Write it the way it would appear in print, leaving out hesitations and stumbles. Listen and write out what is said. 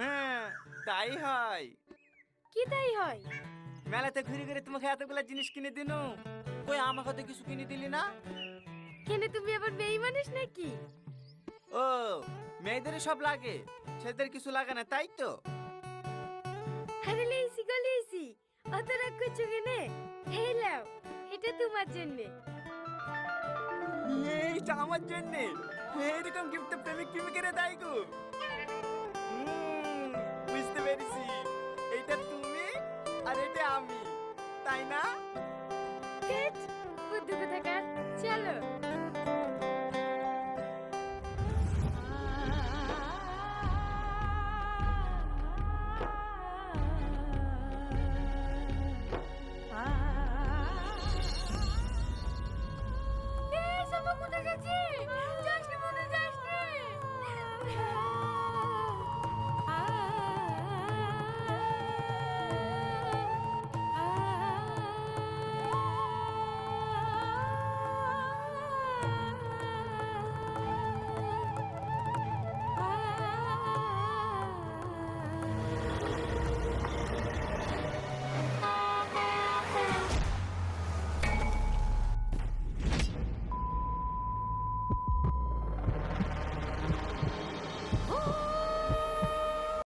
হ্যাঁ, তাই হয়। কি তাই হয়? মেলাতে ঘুরে ঘুরে তোমাকে এতগুলা জিনিস কিনে দিনু, কই আমাকে তো কিছু কিনে দিলি না? কেন তুমি আবার বেঈমানিস নাকি? ও, মেয়েদের সব লাগে, ছেলেদের কিছু লাগে না তাই তো? আরে লেইসি গো লেইসি, অত রাগ করছো কেনে? এই লাও, এটা তোমার জন্যে। এইটা আমার জন্য? এইরকম গিফট তো প্রেমিক প্রেমিকেরা দেয় গো। বুঝতে পেরেছি, এইটা তুমি আর এটা আমি, তাই না? হেট, বুদ্ধু কোথাকার, চলো।